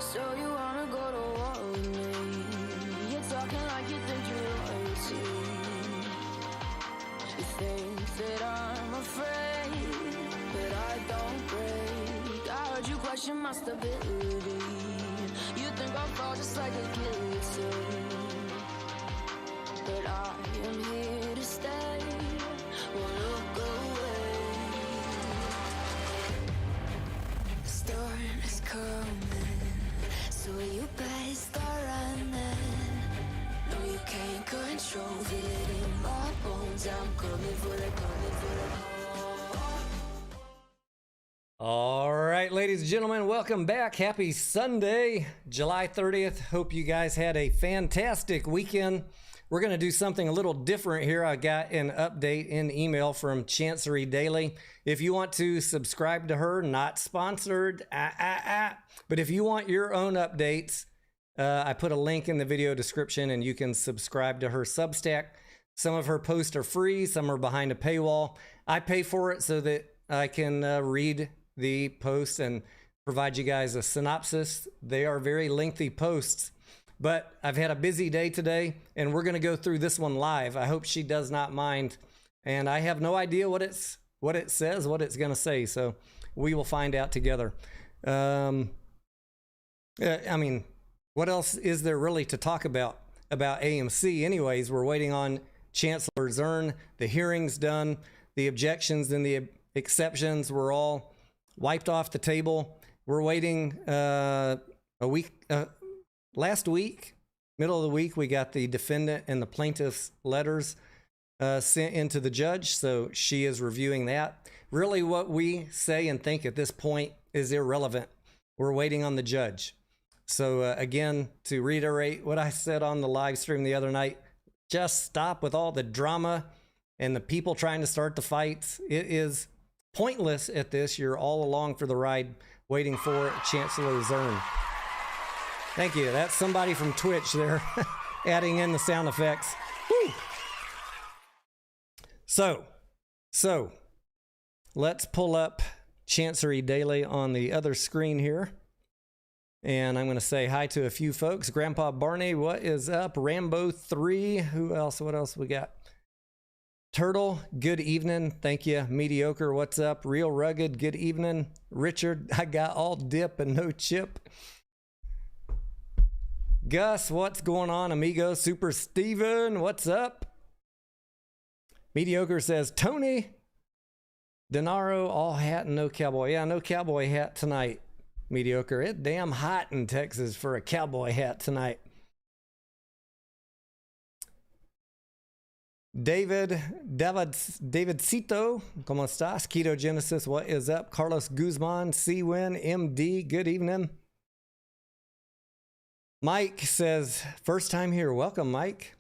So you wanna go to war with me? You're talking like you think you're royalty. You think that I'm afraid, but I don't break. I heard you question my stability. You think I'll fall just like a guillotine, but I am here to stay. Won't look away. The storm is coming, so you better start running. No, you can't control, feel it in my bones. I'm coming for the, coming for the. All right, ladies and gentlemen, welcome back. Happy Sunday, July 30th. Hope you guys had a fantastic weekend. We're going to do something a little different here. I got an update in email from Chancery Daily. If you want to subscribe to her, not sponsored, but if you want your own updates, I put a link in the video description and you can subscribe to her Substack. Some of her posts are free, some are behind a paywall. I pay for it so that I can read the posts and provide you guys a synopsis. They are very lengthy posts, but I've had a busy day today and we're going to go through this one live. I hope she does not mind. And I have no idea what it says, what it's going to say. So we will find out together. I mean, what else is there really to talk about AMC? Anyways, we're waiting on Chancellor Zurn. The hearing's done. The objections and the exceptions were all wiped off the table. We're waiting last week, middle of the week, we got the defendant and the plaintiff's letters sent into the judge. So she is reviewing that. Really what we say and think at this point is irrelevant. We're waiting on the judge. So again, to reiterate what I said on the live stream the other night, just stop with all the drama and the people trying to start the fights. It is pointless at this. You're all along for the ride waiting for Chancellor Zurn. Thank you. That's somebody from Twitch there adding in the sound effects. Woo! So let's pull up Chancery Daily on the other screen here. And I'm going to say hi to a few folks. Grandpa Barney, what is up? Rambo 3. Who else? What else we got? Turtle, good evening. Thank you. Mediocre, what's up? Real Rugged, good evening. Richard, I got all dip and no chip. Gus, what's going on, amigo? Super Steven, what's up? Mediocre says, Tony, Denaro, all hat and no cowboy. Yeah, no cowboy hat tonight, Mediocre. It's damn hot in Texas for a cowboy hat tonight. Davidcito, ¿cómo estás? Keto Genesis, what is up? Carlos Guzman, C-Win, MD, good evening. Mike says, first time here. Welcome, Mike.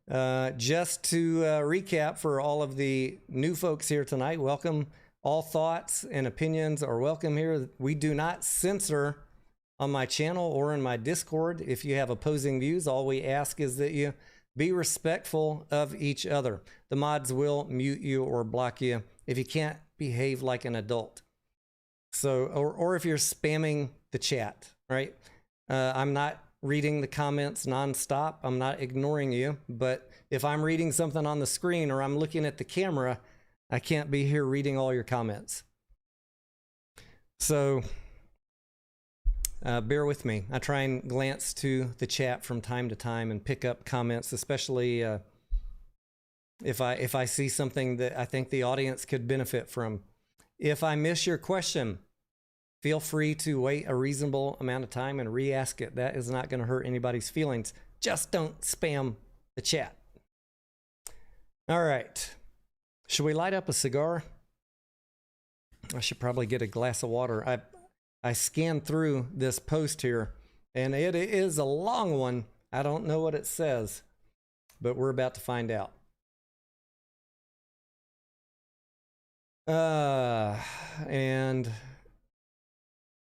Just to recap for all of the new folks here tonight, welcome. All thoughts and opinions are welcome here. We do not censor on my channel or in my Discord. If you have opposing views, all we ask is that you be respectful of each other. The mods will mute you or block you if you can't behave like an adult. So, or if you're spamming the chat, right? I'm not reading the comments nonstop. I'm not ignoring you, but if I'm reading something on the screen or I'm looking at the camera, I can't be here reading all your comments. So bear with me. I try and glance to the chat from time to time and pick up comments, especially if I see something that I think the audience could benefit from. If I miss your question, feel free to wait a reasonable amount of time and re-ask it. That is not going to hurt anybody's feelings. Just don't spam the chat. All right. Should we light up a cigar? I should probably get a glass of water. I scanned through this post here, and it is a long one. I don't know what it says, but we're about to find out. And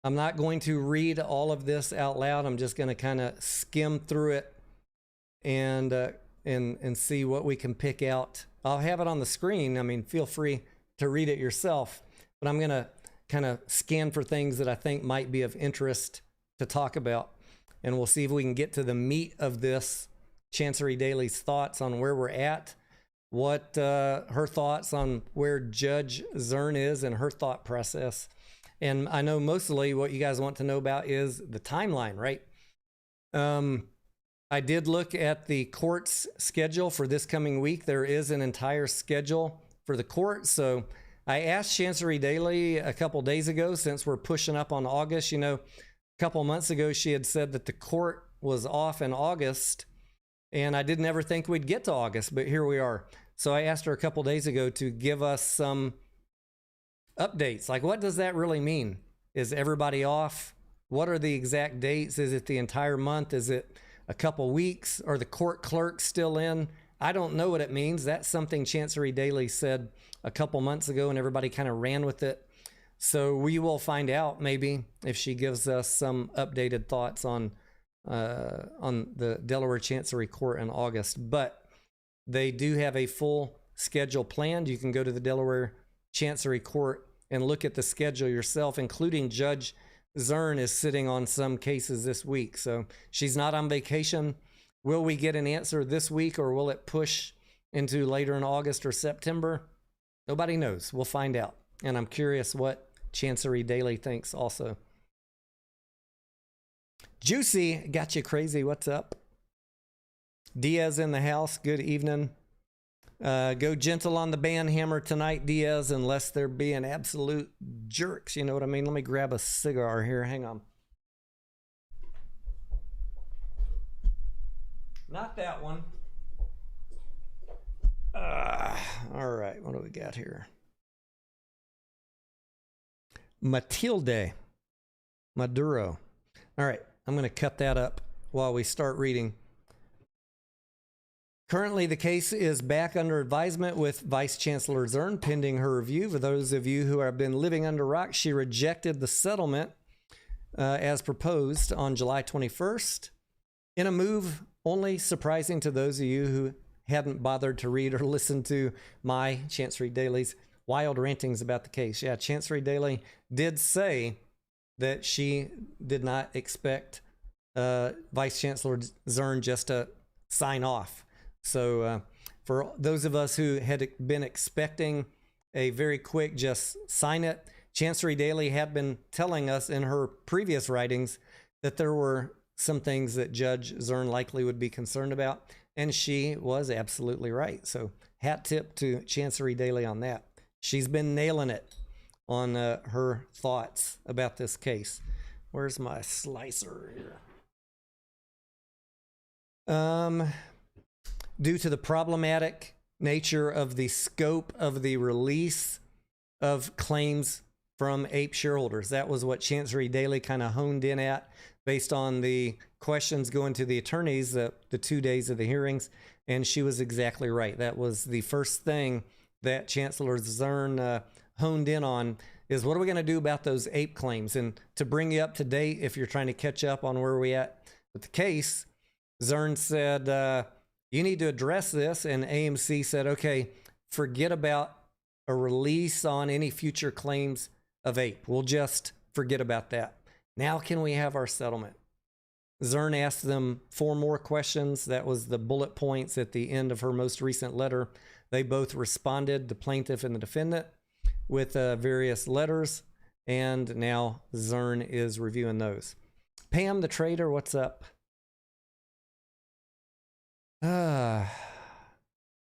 I'm not going to read all of this out loud. I'm just going to kind of skim through it and see what we can pick out. I'll have it on the screen. I mean, feel free to read it yourself, but I'm going to kind of scan for things that I think might be of interest to talk about. And we'll see if we can get to the meat of this. Chancery Daily's thoughts on where we're at, what her thoughts on where Judge Zurn is and her thought process. And I know mostly what you guys want to know about is the timeline, right? I did look at the court's schedule for this coming week. There is an entire schedule for the court. So I asked Chancery Daily a couple days ago, since we're pushing up on August. You know, a couple months ago, she had said that the court was off in August, and I didn't ever think we'd get to August, but here we are. So I asked her a couple days ago to give us some updates. Like, what does that really mean? Is everybody off? What are the exact dates? Is it the entire month? Is it a couple weeks? Are the court clerks still in? I don't know what it means. That's something Chancery Daily said a couple months ago, and everybody kind of ran with it. So we will find out maybe if she gives us some updated thoughts on the Delaware Chancery Court in August. But they do have a full schedule planned. You can go to the Delaware Chancery Court and look at the schedule yourself, including Judge Zurn is sitting on some cases this week. So she's not on vacation. Will we get an answer this week, or will it push into later in August or September? Nobody knows. We'll find out. And I'm curious what Chancery Daily thinks also. Juicy, got you crazy. What's up? Diaz in the house. Good evening. Go gentle on the band hammer tonight, Diaz, unless they're being absolute jerks. You know what I mean? Let me grab a cigar here. Hang on. Not that one. All right. What do we got here? Matilde Maduro. All right. I'm going to cut that up while we start reading. Currently, the case is back under advisement with Vice Chancellor Zurn, pending her review. For those of you who have been living under rocks, she rejected the settlement as proposed on July 21st, in a move only surprising to those of you who hadn't bothered to read or listen to my Chancery Daily's wild rantings about the case. Yeah, Chancery Daily did say that she did not expect Vice Chancellor Zurn just to sign off. So for those of us who had been expecting a very quick just sign it, Chancery Daily had been telling us in her previous writings that there were some things that Judge Zurn likely would be concerned about, and she was absolutely right. So hat tip to Chancery Daily on that. She's been nailing it on her thoughts about this case. Where's my slicer here? Due to the problematic nature of the scope of the release of claims from APE shareholders. That was what Chancery Daily kind of honed in at based on the questions going to the attorneys the 2 days of the hearings, and she was exactly right. That was the first thing that Chancellor Zurn honed in on, is what are we going to do about those APE claims? And to bring you up to date, if you're trying to catch up on where we're at with the case, Zurn said, you need to address this, and AMC said, okay, forget about a release on any future claims of APE. We'll just forget about that. Now can we have our settlement? Zurn asked them 4 more questions. That was the bullet points at the end of her most recent letter. They both responded, the plaintiff and the defendant, with various letters, and now Zurn is reviewing those. Pam the trader, what's up? Had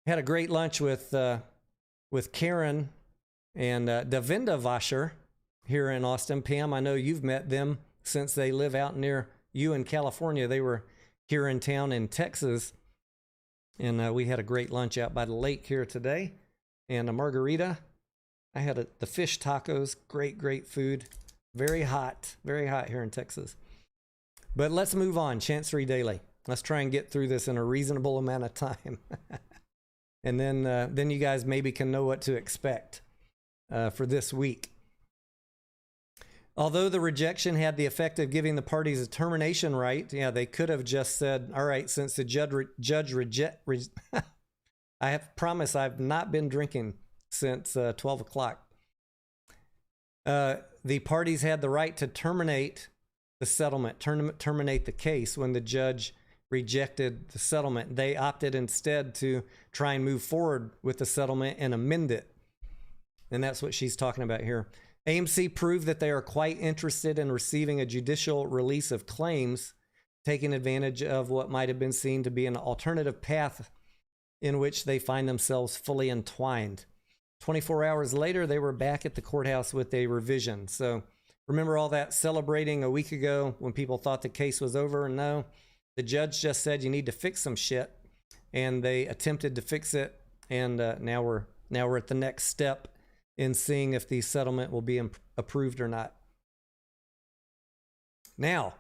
a great lunch with Karen and Davinda Vasher here in Austin. Pam, I know you've met them since they live out near you in California. They were here in town in Texas, and we had a great lunch out by the lake here today, and a margarita. I had the fish tacos. Great food. Very hot here in Texas. But let's move on. Chancery Daily. Let's try and get through this in a reasonable amount of time. And then you guys maybe can know what to expect for this week. Although the rejection had the effect of giving the parties a termination right, yeah, they could have just said, all right, since the judge I have promised I've not been drinking since 12 o'clock. The parties had the right to terminate the settlement, terminate the case when the judge rejected the settlement. They opted instead to try and move forward with the settlement and amend it. And that's what she's talking about here. AMC proved that they are quite interested in receiving a judicial release of claims, taking advantage of what might have been seen to be an alternative path in which they find themselves fully entwined. 24 hours later, they were back at the courthouse with a revision. So remember all that celebrating a week ago when people thought the case was over? No, the judge just said you need to fix some shit, and they attempted to fix it, and now we're at the next step in seeing if the settlement will be approved or not. Now,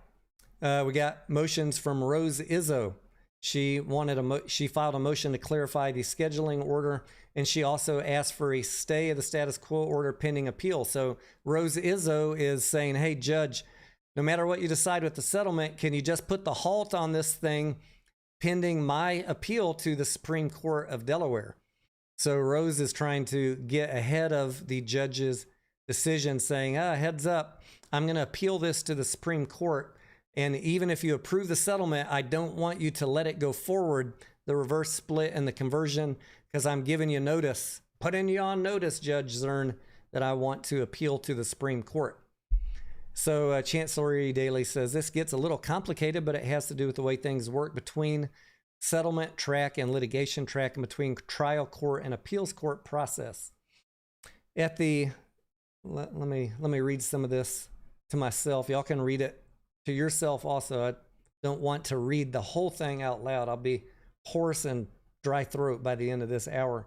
we got motions from Rose Izzo. She filed a motion to clarify the scheduling order, and she also asked for a stay of the status quo order pending appeal. So Rose Izzo is saying, hey, judge, no matter what you decide with the settlement, can you just put the halt on this thing pending my appeal to the Supreme Court of Delaware? So Rose is trying to get ahead of the judge's decision, saying, heads up, I'm going to appeal this to the Supreme Court. And even if you approve the settlement, I don't want you to let it go forward, the reverse split and the conversion, because I'm giving you notice, putting you on notice, Judge Zurn, that I want to appeal to the Supreme Court. So Chancery Daily says this gets a little complicated, but it has to do with the way things work between settlement track and litigation track, and between trial court and appeals court process. At the, let me read some of this to myself. Y'all can read it to yourself also. I don't want to read the whole thing out loud. I'll be hoarse and dry throat by the end of this hour.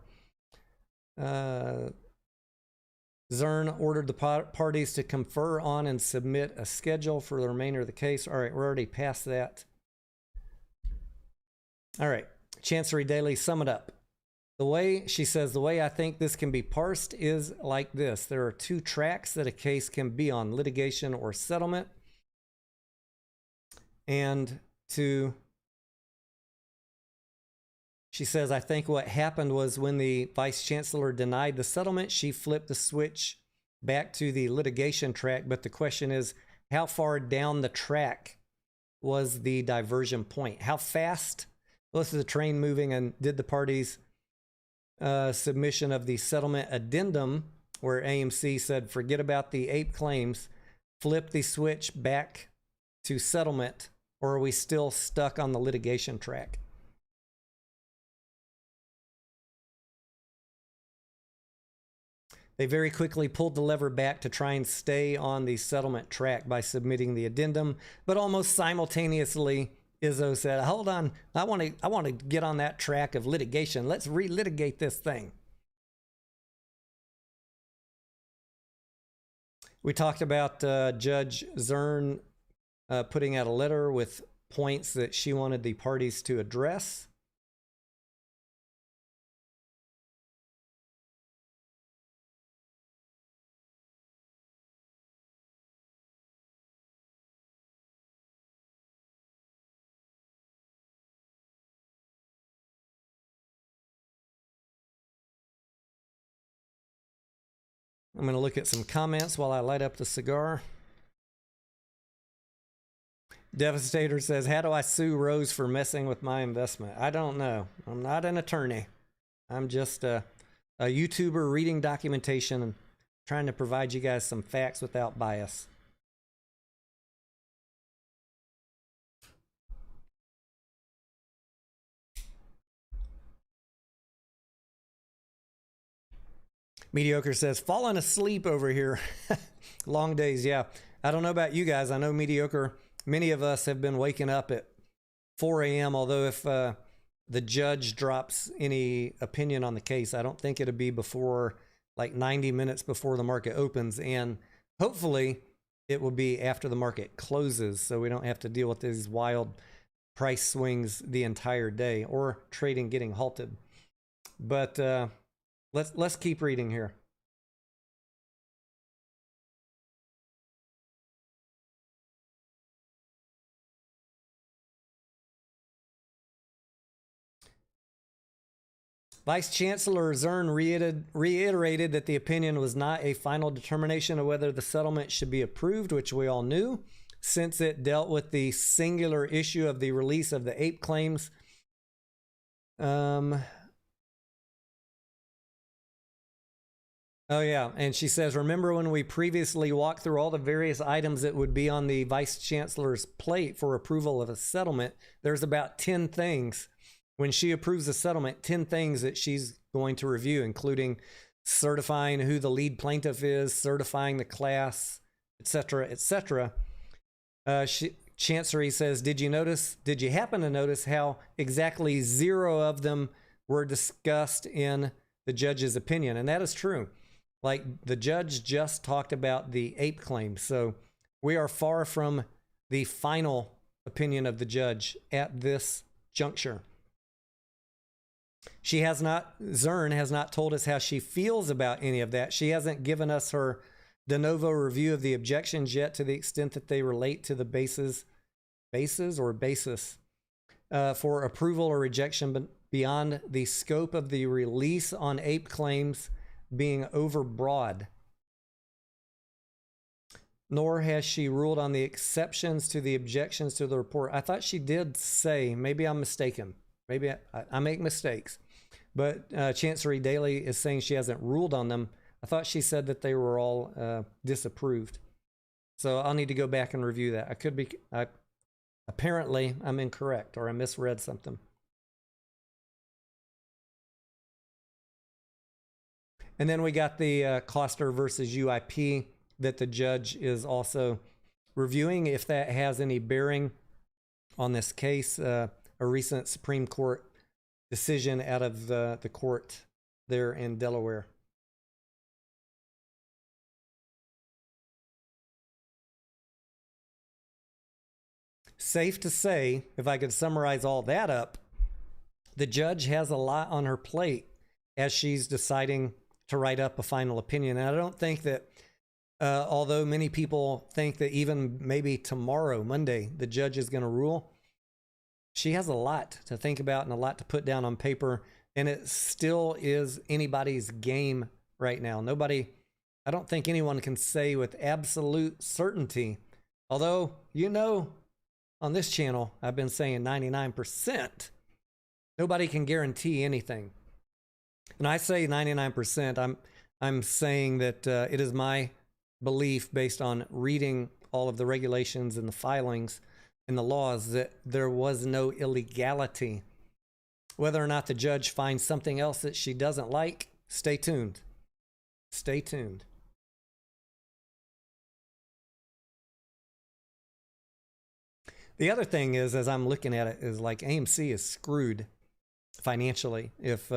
Zurn ordered the parties to confer on and submit a schedule for the remainder of the case. All right, we're already past that. All right, Chancery Daily, sum it up. The way, she says, the way I think this can be parsed is like this. There are two tracks that a case can be on, litigation or settlement. And she says, I think what happened was when the Vice Chancellor denied the settlement, she flipped the switch back to the litigation track. But the question is, how far down the track was the diversion point? How fast was the train moving? And did the parties' submission of the settlement addendum, where AMC said, forget about the 8 claims, flip the switch back to settlement, or are we still stuck on the litigation track? They very quickly pulled the lever back to try and stay on the settlement track by submitting the addendum, but almost simultaneously, Izzo said, hold on, I want to get on that track of litigation. Let's relitigate this thing. We talked about Judge Zurn putting out a letter with points that she wanted the parties to address. I'm going to look at some comments while I light up the cigar. Devastator says, how do I sue Rose for messing with my investment? I don't know. I'm not an attorney. I'm just a YouTuber reading documentation and trying to provide you guys some facts without bias. Mediocre says, falling asleep over here. Long days, yeah. I don't know about you guys. I know Mediocre, many of us have been waking up at 4 a.m., although if the judge drops any opinion on the case, I don't think it'll be before like 90 minutes before the market opens. And hopefully it will be after the market closes, so we don't have to deal with these wild price swings the entire day or trading getting halted. But let's keep reading here. Vice Chancellor Zurn reiterated that the opinion was not a final determination of whether the settlement should be approved, which we all knew. since it dealt with the singular issue of the release of the ape claims. Oh, yeah. And she says, remember when we previously walked through all the various items that would be on the Vice Chancellor's plate for approval of a settlement? There's about 10 things. When she approves a settlement, 10 things that she's going to review, including certifying who the lead plaintiff is, certifying the class, etc., etc. Chancery says, did you happen to notice how exactly 0 of them were discussed in the judge's opinion? And that is true. Like, the judge just talked about the ape claim. So we are far from the final opinion of the judge at this juncture. Zurn has not told us how she feels about any of that. She hasn't given us her de novo review of the objections yet, to the extent that they relate to the basis for approval or rejection, but beyond the scope of the release on ape claims being overbroad. Nor has she ruled on the exceptions to the objections to the report. I thought she did say, maybe I'm mistaken. Maybe I make mistakes. But Chancery Daily is saying she hasn't ruled on them. I thought she said that they were all disapproved. So I'll need to go back and review that. I could be, apparently I'm incorrect, or I misread something. And then we got the Coster versus UIP that the judge is also reviewing, if that has any bearing on this case. A recent Supreme Court decision out of the court there in Delaware. Safe to say, if I could summarize all that up, the judge has a lot on her plate as she's deciding to write up a final opinion. And I don't think that, although many people think that even maybe tomorrow, Monday, the judge is going to rule, she has a lot to think about and a lot to put down on paper. And it still is anybody's game right now. I don't think anyone can say with absolute certainty, although, on this channel, I've been saying 99%. Nobody can guarantee anything. And I say 99%, I'm saying that it is my belief, based on reading all of the regulations and the filings and the laws, that there was no illegality. Whether or not the judge finds something else that she doesn't like, stay tuned. Stay tuned. The other thing is, as I'm looking at it, is like AMC is screwed financially if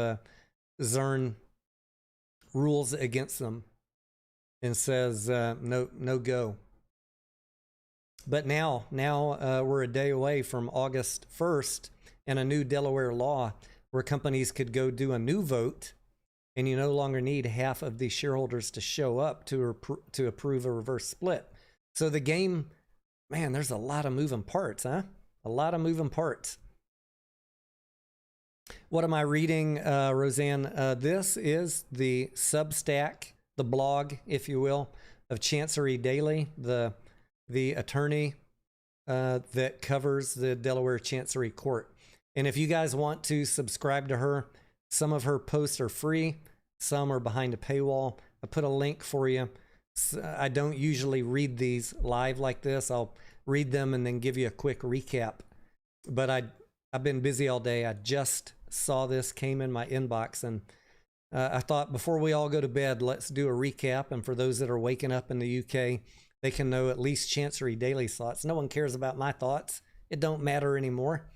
Zurn rules against them and says no go. But now we're a day away from August 1st and a new Delaware law where companies could go do a new vote, and you no longer need half of the shareholders to show up to approve a reverse split. So the game, man, there's a lot of moving parts, huh? A lot of moving parts. What am I reading, Roseanne? This is the Substack, the blog, if you will, of Chancery Daily, the attorney that covers the Delaware Chancery Court. And if you guys want to subscribe to her, some of her posts are free, some are behind a paywall. I put a link for you. I don't usually read these live like this. I'll read them and then give you a quick recap. But I've been busy all day. I just saw this, came in my inbox, and I thought before we all go to bed, let's do a recap. And for those that are waking up in the UK, they can know at least Chancery Daily's thoughts. No one cares about my thoughts. It don't matter anymore.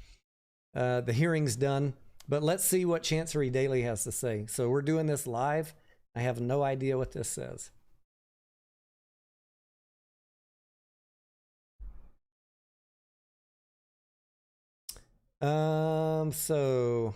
The hearing's done, but let's see what Chancery Daily has to say. So we're doing this live. I have no idea what this says. So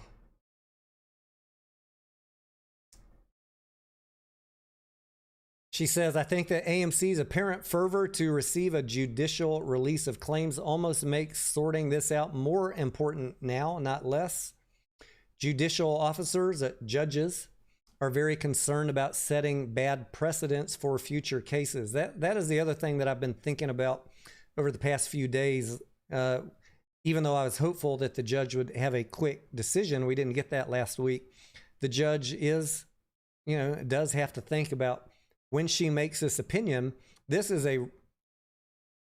she says, I think that AMC's apparent fervor to receive a judicial release of claims almost makes sorting this out more important now, not less. Judicial officers, judges, are very concerned about setting bad precedents for future cases. That is the other thing that I've been thinking about over the past few days. Even though I was hopeful that the judge would have a quick decision, we didn't get that last week. The judge is, does have to think about when she makes this opinion. This is a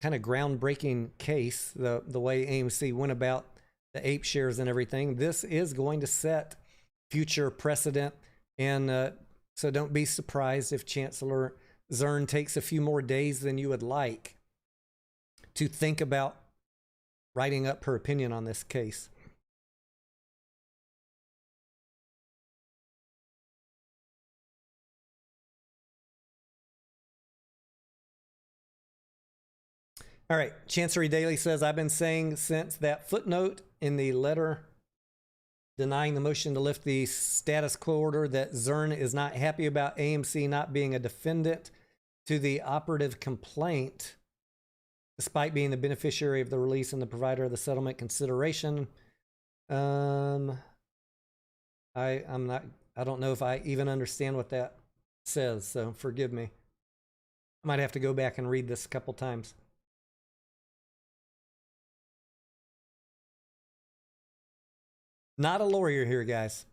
kind of groundbreaking case, the way AMC went about the ape shares and everything. This is going to set future precedent, and so don't be surprised if Chancellor Zurn takes a few more days than you would like to think about writing up her opinion on this case. All right, Chancery Daily says, I've been saying since that footnote in the letter denying the motion to lift the status quo order that Zurn is not happy about AMC not being a defendant to the operative complaint, despite being the beneficiary of the release and the provider of the settlement consideration. I don't know if I even understand what that says, so forgive me. I might have to go back and read this a couple times. Not a lawyer here, guys.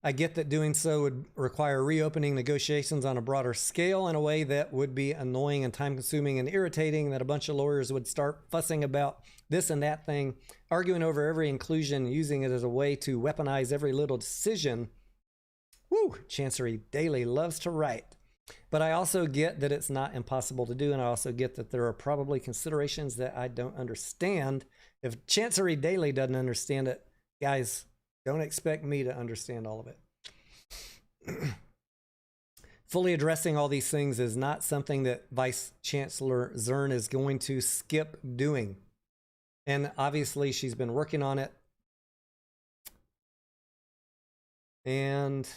I get that doing so would require reopening negotiations on a broader scale in a way that would be annoying and time-consuming and irritating, that a bunch of lawyers would start fussing about this and that thing, arguing over every inclusion, using it as a way to weaponize every little decision. Woo! Chancery Daily loves to write. But I also get that it's not impossible to do, and I also get that there are probably considerations that I don't understand. If Chancery Daily doesn't understand it, guys, don't expect me to understand all of it. Fully addressing all these things is not something that Vice Chancellor Zurn is going to skip doing. And obviously she's been working on it. And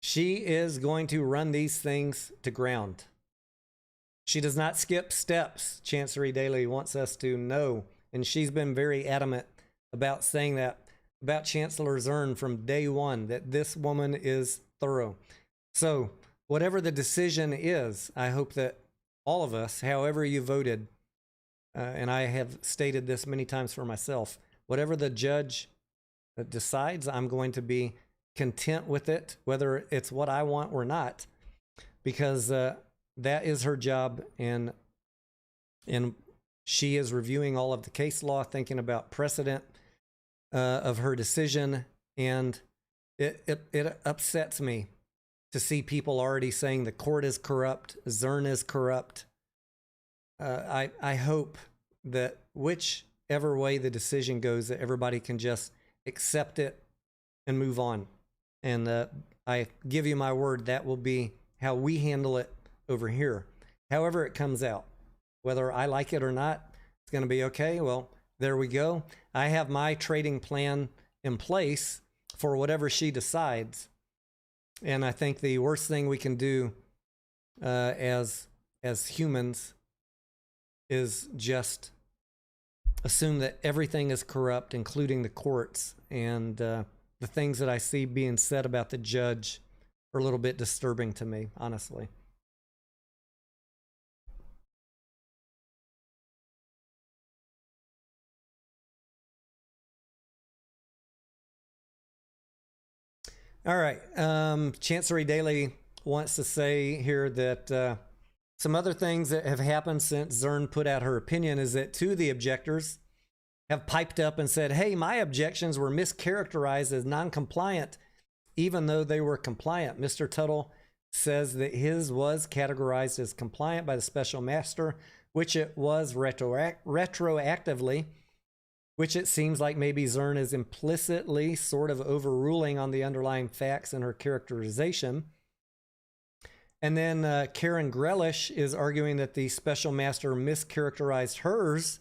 she is going to run these things to ground. She does not skip steps, Chancery Daily wants us to know. And she's been very adamant about saying that about Chancellor Zurn from day one, that this woman is thorough. So whatever the decision is, I hope that all of us, however you voted, and I have stated this many times for myself, whatever the judge decides, I'm going to be content with it, whether it's what I want or not, because that is her job, and she is reviewing all of the case law, thinking about precedent of her decision, and it upsets me to see people already saying the court is corrupt, Zurn is corrupt. I hope that whichever way the decision goes, that everybody can just accept it and move on. And I give you my word, that will be how we handle it over here. However it comes out, whether I like it or not, it's going to be okay. Well, there we go. I have my trading plan in place for whatever she decides. And I think the worst thing we can do as humans is just assume that everything is corrupt, including the courts. And the things that I see being said about the judge are a little bit disturbing to me, honestly. All right. Chancery Daily wants to say here that some other things that have happened since Zurn put out her opinion is that two of the objectors have piped up and said, hey, my objections were mischaracterized as non-compliant, even though they were compliant. Mr. Tuttle says that his was categorized as compliant by the special master, which it was retroactively, which it seems like maybe Zurn is implicitly sort of overruling on the underlying facts in her characterization. And then Karen Grelish is arguing that the special master mischaracterized hers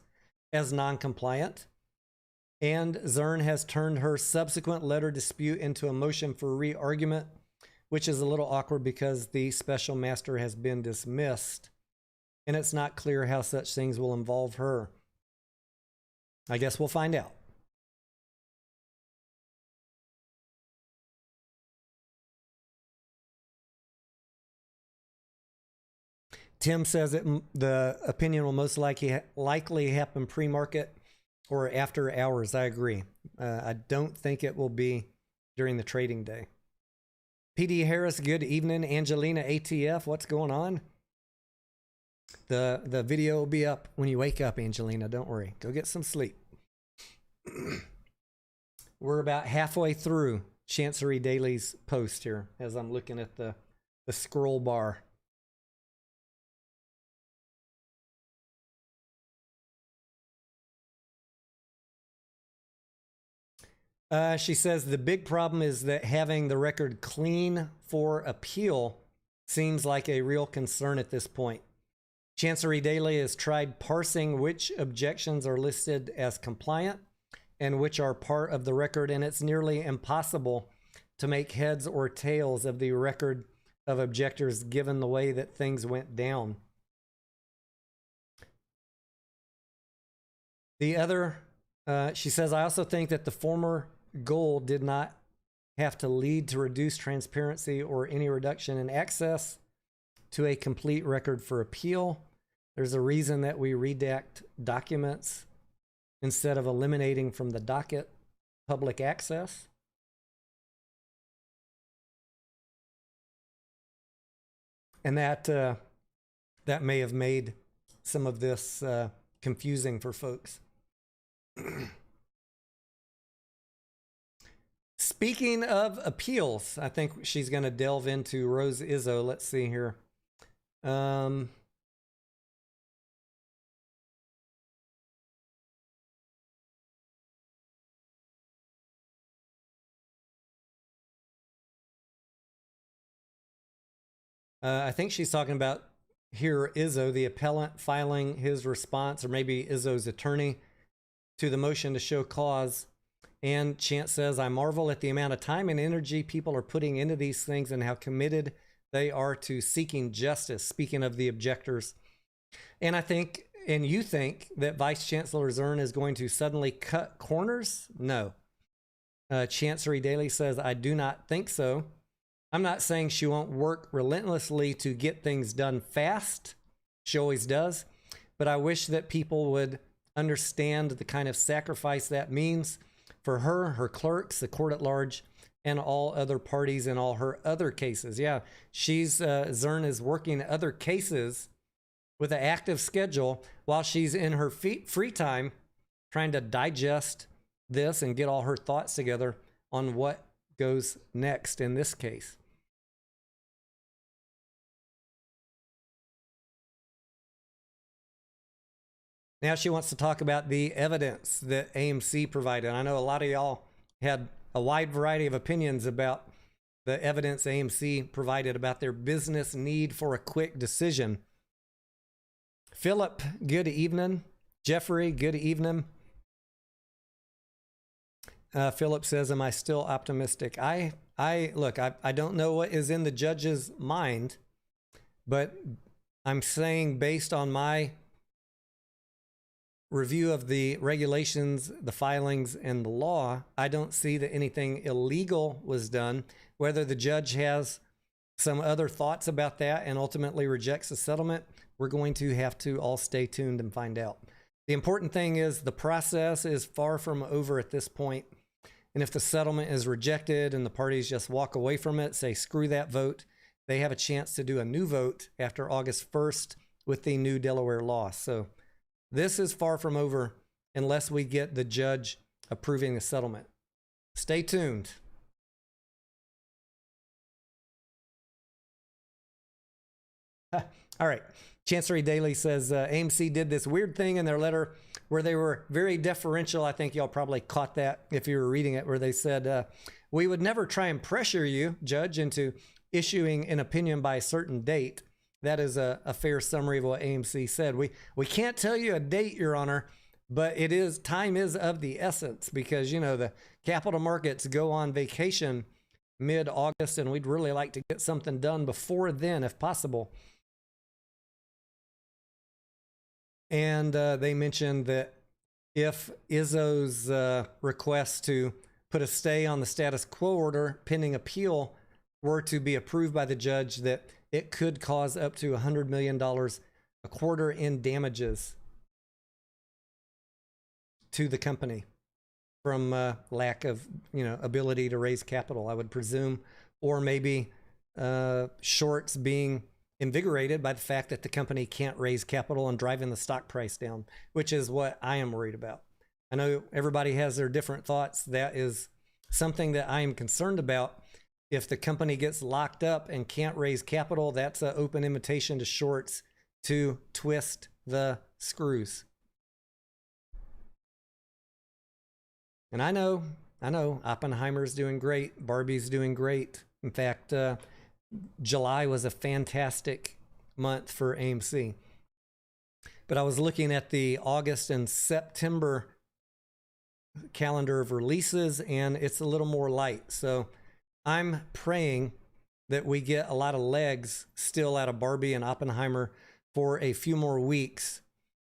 as non-compliant, and Zurn has turned her subsequent letter dispute into a motion for re-argument, which is a little awkward because the special master has been dismissed, and it's not clear how such things will involve her. I guess we'll find out. Tim says that the opinion will most likely happen pre-market or after hours. I agree. I don't think it will be during the trading day. PD Harris, good evening. Angelina ATF, what's going on? The video will be up when you wake up, Angelina. Don't worry. Go get some sleep. We're about halfway through Chancery Daily's post here as I'm looking at the scroll bar. She says the big problem is that having the record clean for appeal seems like a real concern at this point. Chancery Daily has tried parsing which objections are listed as compliant and which are part of the record, and it's nearly impossible to make heads or tails of the record of objectors given the way that things went down. The other, she says, I also think that the former goal did not have to lead to reduced transparency or any reduction in access to a complete record for appeal. There's a reason that we redact documents instead of eliminating from the docket public access. And that may have made some of this confusing for folks. Speaking of appeals, I think she's going to delve into Rose Izzo. Let's see here. I think she's talking about here Izzo, the appellant, filing his response, or maybe Izzo's attorney, to the motion to show cause. And Chance says, I marvel at the amount of time and energy people are putting into these things and how committed they are to seeking justice. Speaking of the objectors. And I think, and you think, that Vice Chancellor Zurn is going to suddenly cut corners? No. Chancery Daily says, I do not think so. I'm not saying she won't work relentlessly to get things done fast. She always does. But I wish that people would understand the kind of sacrifice that means for her, her clerks, the court at large, and all other parties in all her other cases. Yeah, Zurn is working other cases with an active schedule while she's in her free time trying to digest this and get all her thoughts together on what goes next in this case. Now she wants to talk about the evidence that AMC provided. I know a lot of y'all had a wide variety of opinions about the evidence AMC provided about their business need for a quick decision. Philip, good evening. Jeffrey, good evening. Philip says, am I still optimistic? Look, I don't know what is in the judge's mind, but I'm saying based on my review of the regulations, the filings, and the law, I don't see that anything illegal was done. Whether the judge has some other thoughts about that and ultimately rejects the settlement, we're going to have to all stay tuned and find out. The important thing is the process is far from over at this point. And if the settlement is rejected and the parties just walk away from it, say, screw that vote, they have a chance to do a new vote after August 1st with the new Delaware law. So this is far from over unless we get the judge approving the settlement. Stay tuned. All right. Chancery Daily says AMC did this weird thing in their letter where they were very deferential. I think y'all probably caught that if you were reading it, where they said, we would never try and pressure you, judge, into issuing an opinion by a certain date. That is a fair summary of what AMC said. We can't tell you a date, Your Honor, but time is of the essence because, you know, the capital markets go on vacation mid-August, and we'd really like to get something done before then, if possible. And they mentioned that if Izzo's request to put a stay on the status quo order pending appeal were to be approved by the judge, that it could cause up to $100 million a quarter in damages to the company from lack of, ability to raise capital, I would presume, or maybe shorts being invigorated by the fact that the company can't raise capital and driving the stock price down, which is what I am worried about. I know everybody has their different thoughts. That is something that I am concerned about. If the company gets locked up and can't raise capital, that's an open invitation to shorts to twist the screws. And I know Oppenheimer's doing great. Barbie's doing great. In fact, July was a fantastic month for AMC. But I was looking at the August and September calendar of releases, and it's a little more light. So I'm praying that we get a lot of legs still out of Barbie and Oppenheimer for a few more weeks.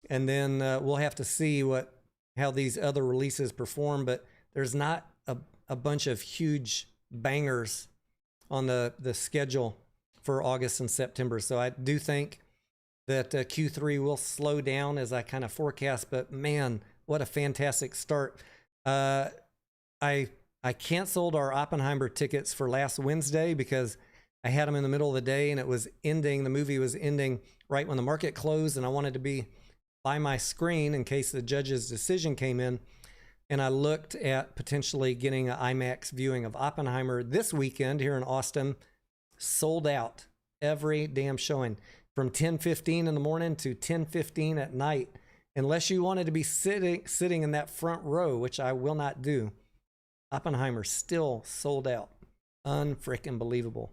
And then we'll have to see how these other releases perform. But there's not a bunch of huge bangers on the schedule for August and September. So I do think that Q3 will slow down as I kind of forecast, but man, what a fantastic start. I canceled our Oppenheimer tickets for last Wednesday because I had them in the middle of the day and the movie was ending right when the market closed, and I wanted to be by my screen in case the judge's decision came in. And I looked at potentially getting an IMAX viewing of Oppenheimer this weekend here in Austin. Sold out every damn showing from 10:15 in the morning to 10:15 at night. Unless you wanted to be sitting in that front row, which I will not do. Oppenheimer still sold out. Unfreaking believable.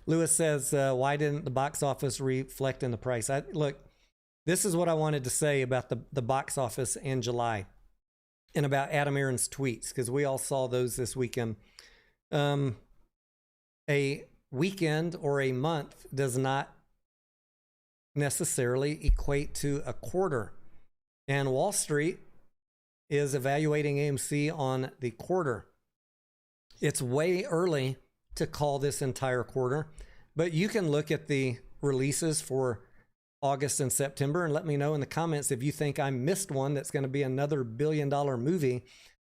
Lewis says, why didn't the box office reflect in the price? Look, this is what I wanted to say about the box office in July and about Adam Aaron's tweets, because we all saw those this weekend. A weekend or a month does not necessarily equate to a quarter. And Wall Street is evaluating AMC on the quarter. It's way early to call this entire quarter, but you can look at the releases for August and September and let me know in the comments if you think I missed one that's going to be another billion-dollar movie.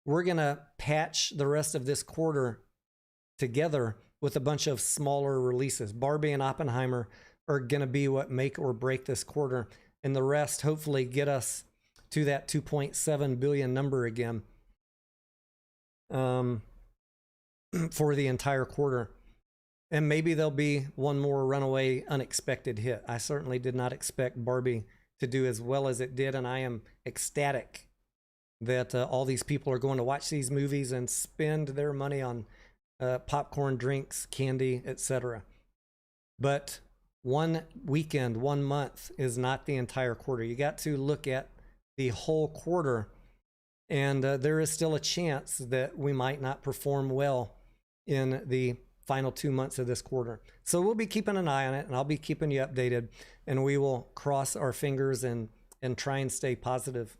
We're going to patch the rest of this quarter together with a bunch of smaller releases. Barbie and Oppenheimer are going to be what make or break this quarter, and the rest hopefully get us to that 2.7 billion number again. For the entire quarter. And maybe there'll be one more runaway unexpected hit. I certainly did not expect Barbie to do as well as it did, and I am ecstatic that all these people are going to watch these movies and spend their money on popcorn, drinks, candy, etc. But one weekend, 1 month is not the entire quarter. You got to look at the whole quarter, and there is still a chance that we might not perform well in the final 2 months of this quarter. So we'll be keeping an eye on it, and I'll be keeping you updated, and we will cross our fingers and try and stay positive.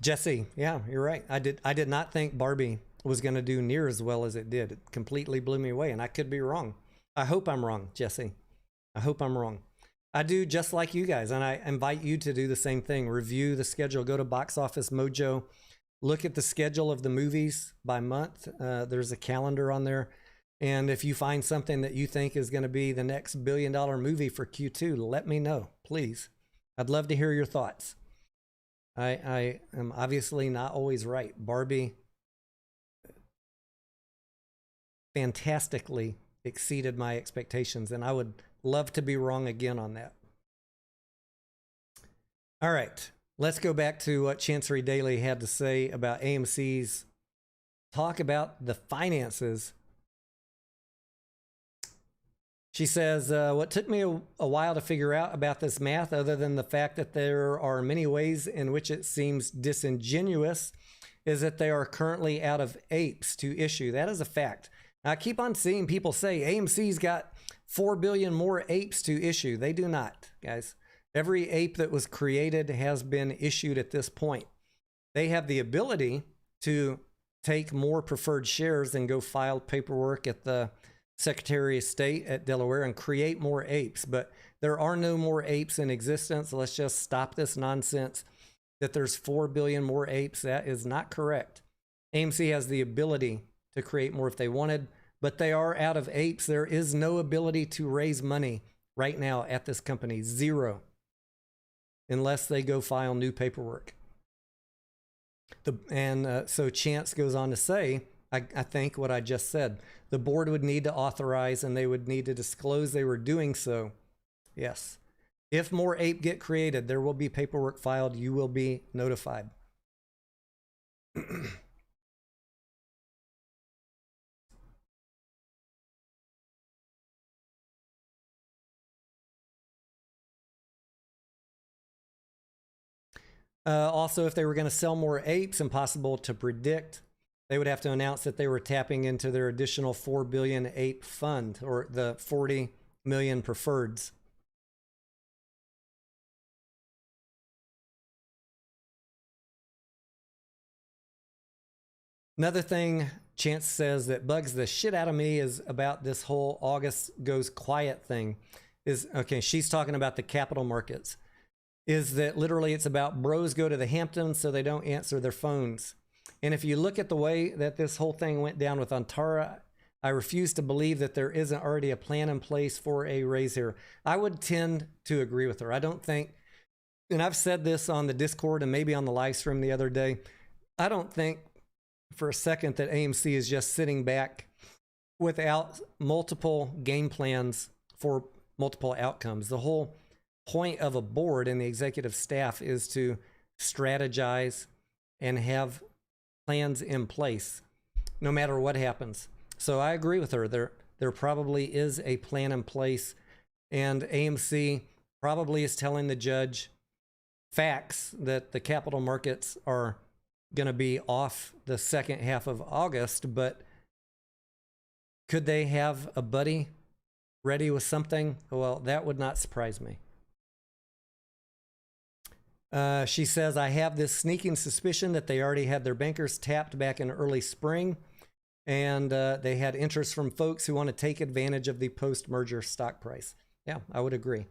Jesse, yeah, you're right. I did not think Barbie was going to do near as well as it did. It completely blew me away, and I could be wrong. I hope I'm wrong, Jesse. I hope I'm wrong. I do just like you guys, and I invite you to do the same thing. Review the schedule. Go to Box Office Mojo. Look at the schedule of the movies by month. There's a calendar on there. And if you find something that you think is going to be the next billion-dollar movie for Q2, let me know, please. I'd love to hear your thoughts. I am obviously not always right. Barbie fantastically exceeded my expectations, and I would love to be wrong again on that. All right, let's go back to what Chancery Daily had to say about AMC's talk about the finances. She says, what took me a while to figure out about this math, other than the fact that there are many ways in which it seems disingenuous, is that they are currently out of apes to issue. That is a fact. I keep on seeing people say AMC's got 4 billion more apes to issue. They do not, guys. Every ape that was created has been issued at this point. They have the ability to take more preferred shares and go file paperwork at the Secretary of State at Delaware and create more apes. But there are no more apes in existence. Let's just stop this nonsense that there's 4 billion more apes. That is not correct. AMC has the ability to create more if they wanted, but they are out of apes. There is no ability to raise money right now at this company. Zero. Unless they go file new paperwork. So Chance goes on to say, I think what I just said, the board would need to authorize and they would need to disclose they were doing so. Yes. If more ape get created, there will be paperwork filed. You will be notified. Also, if they were going to sell more apes, impossible to predict. They would have to announce that they were tapping into their additional 4 billion ape fund, or the 40 million preferreds. Another thing Chance says that bugs the shit out of me is about this whole August goes quiet thing. Okay, she's talking about the capital markets. Is that literally it's about bros go to the Hamptons so they don't answer their phones. And if you look at the way that this whole thing went down with Antara, I refuse to believe that there isn't already a plan in place for a raise here. I would tend to agree with her. I don't think, and I've said this on the Discord and maybe on the live stream the other day, I don't think for a second that AMC is just sitting back without multiple game plans for multiple outcomes. The whole point of a board and the executive staff is to strategize and have plans in place no matter what happens. So I agree with her. There probably is a plan in place, and AMC probably is telling the judge facts that the capital markets are going to be off the second half of August, but could they have a buddy ready with something? Well, that would not surprise me. She says, I have this sneaking suspicion that they already had their bankers tapped back in early spring, and they had interest from folks who want to take advantage of the post-merger stock price. Yeah, I would agree.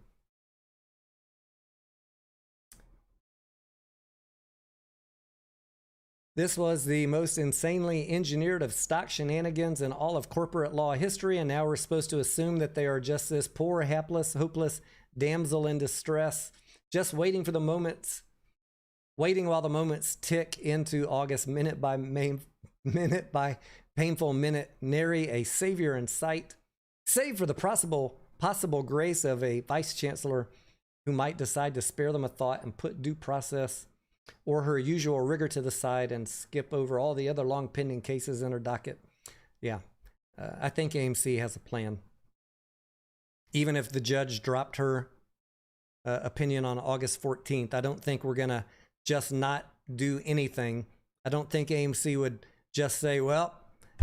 This was the most insanely engineered of stock shenanigans in all of corporate law history, and now we're supposed to assume that they are just this poor, hapless, hopeless damsel in distress, just waiting for the moments, waiting while the moments tick into August minute by painful minute, nary a savior in sight, save for the possible grace of a vice chancellor who might decide to spare them a thought and put due process or her usual rigor to the side and skip over all the other long pending cases in her docket. Yeah, I think AMC has a plan. Even if the judge dropped her opinion on August 14th, I don't think we're going to just not do anything. I don't think AMC would just say, well,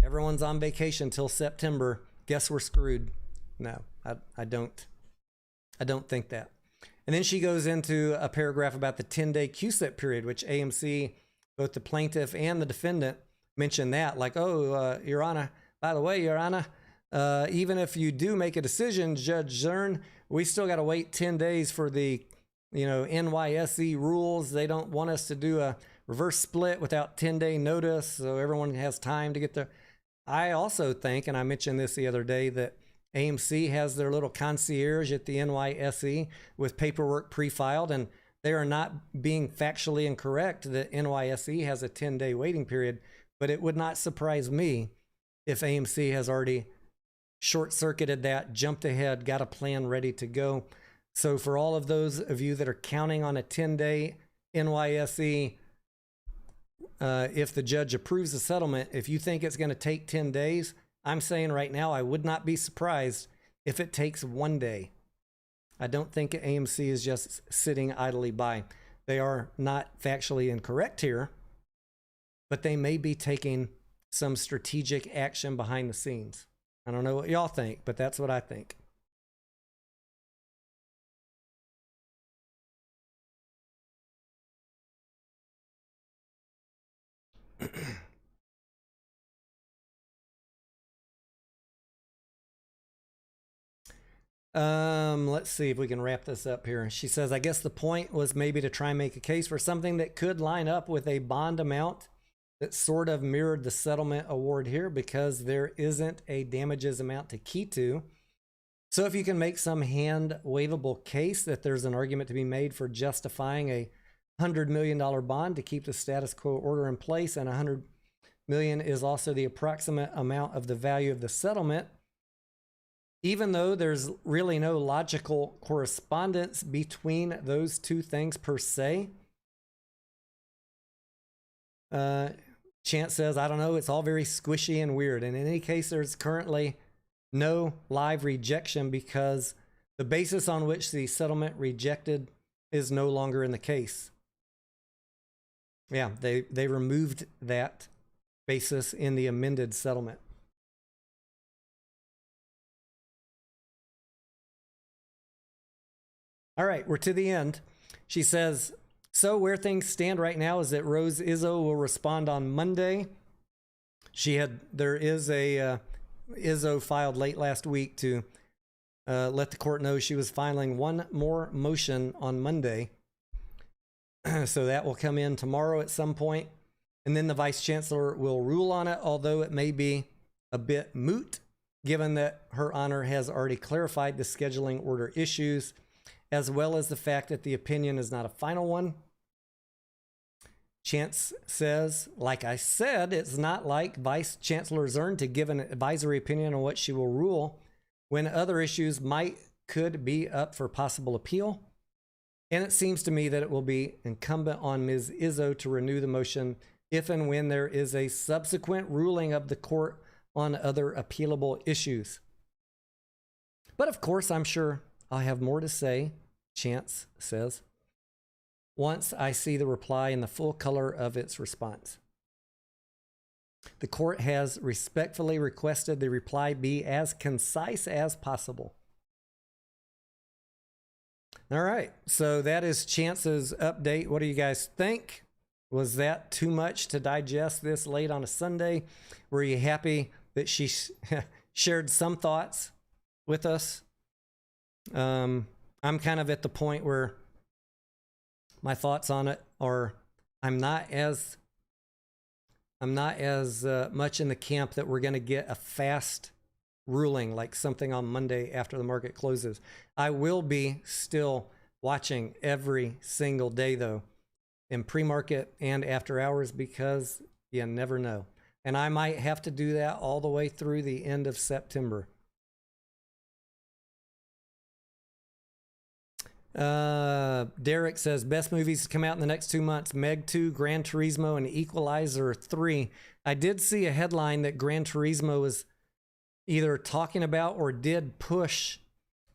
everyone's on vacation till September. Guess we're screwed. No, I don't think that. And then she goes into a paragraph about the 10-day QSIP period, which AMC, both the plaintiff and the defendant, mentioned that. Like, oh, Your Honor, by the way, Your Honor, even if you do make a decision, Judge Zurn, we still got to wait 10 days for the, NYSE rules. They don't want us to do a reverse split without 10-day notice, so everyone has time to get there. I also think, and I mentioned this the other day, that AMC has their little concierge at the NYSE with paperwork pre-filed, and they are not being factually incorrect that NYSE has a 10-day waiting period, but it would not surprise me if AMC has already short-circuited that, jumped ahead, got a plan ready to go. So for all of those of you that are counting on a 10-day NYSE, if the judge approves the settlement, if you think it's going to take 10 days, I'm saying right now I would not be surprised if it takes 1 day. I don't think AMC is just sitting idly by. They are not factually incorrect here, but they may be taking some strategic action behind the scenes. I don't know what y'all think, but that's what I think. Let's see if we can wrap this up here. She says, I guess the point was maybe to try and make a case for something that could line up with a bond amount that sort of mirrored the settlement award here, because there isn't a damages amount to key to. So if you can make some hand waivable case that there's an argument to be made for justifying a $100 million bond to keep the status quo order in place, and $100 million is also the approximate amount of the value of the settlement, even though there's really no logical correspondence between those two things per se. Chance says, I don't know, it's all very squishy and weird. And in any case, there's currently no live rejection because the basis on which the settlement rejected is no longer in the case. Yeah, they removed that basis in the amended settlement. All right, we're to the end. She says, so where things stand right now is that Rose Izzo will respond on Monday. There is a Izzo filed late last week to let the court know she was filing one more motion on Monday. So that will come in tomorrow at some point. And then the Vice Chancellor will rule on it, although it may be a bit moot, given that Her Honor has already clarified the scheduling order issues, as well as the fact that the opinion is not a final one. Chance says, like I said, it's not like Vice Chancellor Zurn to give an advisory opinion on what she will rule when other issues could be up for possible appeal. And it seems to me that it will be incumbent on Ms. Izzo to renew the motion if and when there is a subsequent ruling of the court on other appealable issues. But of course, I'm sure I'll have more to say, Chance says, once I see the reply in the full color of its response. The court has respectfully requested the reply be as concise as possible. All right, so that is Chance's update. What do you guys think? Was that too much to digest this late on a Sunday? Were you happy that she shared some thoughts with us? I'm kind of at the point where my thoughts on it are I'm not as much in the camp that we're going to get a fast ruling like something on Monday after the market closes. I will be still watching every single day, though, in pre-market and after hours, because you never know. And I might have to do that all the way through the end of September. Derek says, best movies to come out in the next 2 months: Meg 2, Gran Turismo, and Equalizer 3. I did see a headline that Gran Turismo was either talking about or did push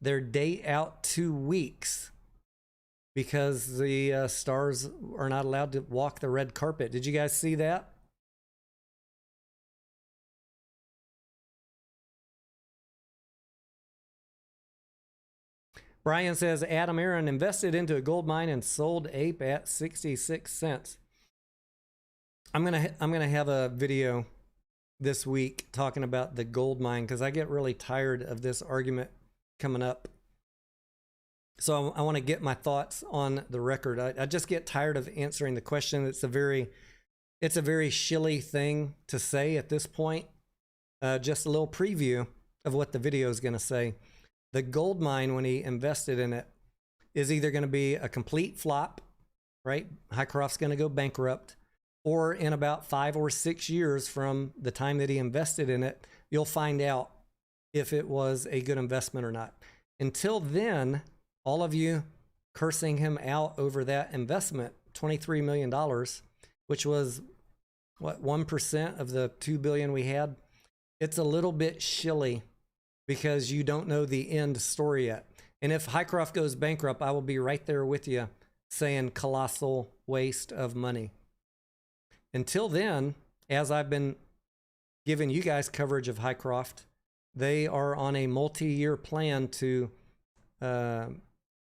their date out 2 weeks because the stars are not allowed to walk the red carpet. Did you guys see that? Brian says, Adam Aaron invested into a gold mine and sold ape at 66 cents. I'm gonna have a video this week talking about the gold mine because I get really tired of this argument coming up. So I want to get my thoughts on the record. I just get tired of answering the question. It's a very shilly thing to say at this point. Just a little preview of what the video is going to say. The gold mine, when he invested in it, is either going to be a complete flop, right? Hycroft's going to go bankrupt, or in about 5 or 6 years from the time that he invested in it, you'll find out if it was a good investment or not. Until then, all of you cursing him out over that investment, $23 million, which was, what, 1% of the $2 billion we had? It's a little bit shilly because you don't know the end story yet. And if Hycroft goes bankrupt, I will be right there with you saying colossal waste of money. Until then, as I've been giving you guys coverage of Hycroft, they are on a multi-year plan to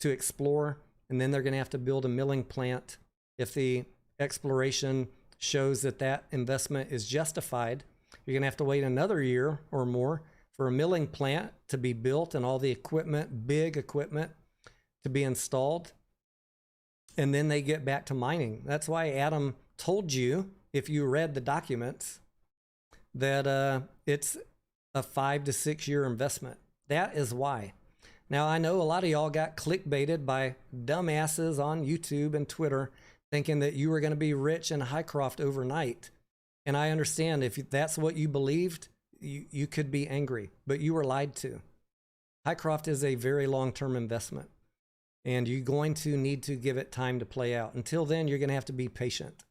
explore, and then they're going to have to build a milling plant if the exploration shows that that investment is justified, you're going to have to wait another year or more for a milling plant to be built and all the equipment, big equipment, to be installed. And then they get back to mining. That's why Adam told you, if you read the documents, that it's a 5 to 6 year investment. That is why. Now, I know a lot of y'all got clickbaited by dumbasses on YouTube and Twitter thinking that you were going to be rich in Hycroft overnight. And I understand if that's what you believed, you could be angry, but you were lied to. Hycroft is a very long-term investment, and you're going to need to give it time to play out. Until then, you're going to have to be patient.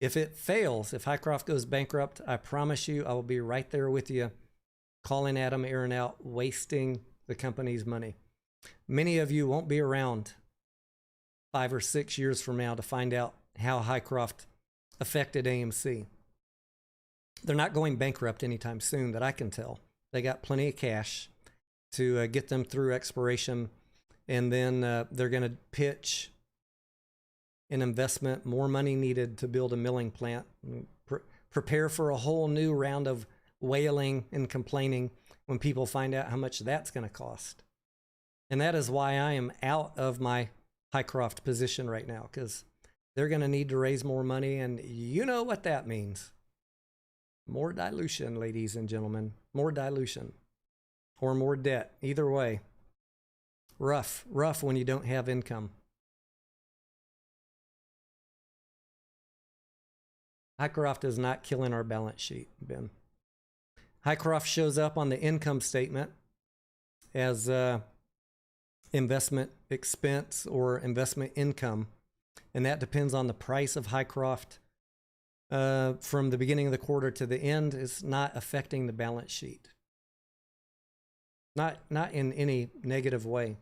If it fails, if Hycroft goes bankrupt, I promise you I will be right there with you, calling Adam Aaron out, wasting the company's money. Many of you won't be around 5 or 6 years from now to find out how Hycroft affected AMC. They're not going bankrupt anytime soon that I can tell. They got plenty of cash to get them through expiration, and then they're going to pitch an investment, more money needed to build a milling plant, prepare for a whole new round of wailing and complaining when people find out how much that's going to cost. And that is why I am out of my Hycroft position right now, because they're going to need to raise more money, and you know what that means. More dilution, ladies and gentlemen. More dilution. Or more debt. Either way. Rough when you don't have income. Hycroft is not killing our balance sheet, Ben. Hycroft shows up on the income statement as investment expense or investment income, and that depends on the price of Hycroft from the beginning of the quarter to the end. It's not affecting the balance sheet. Not in any negative way.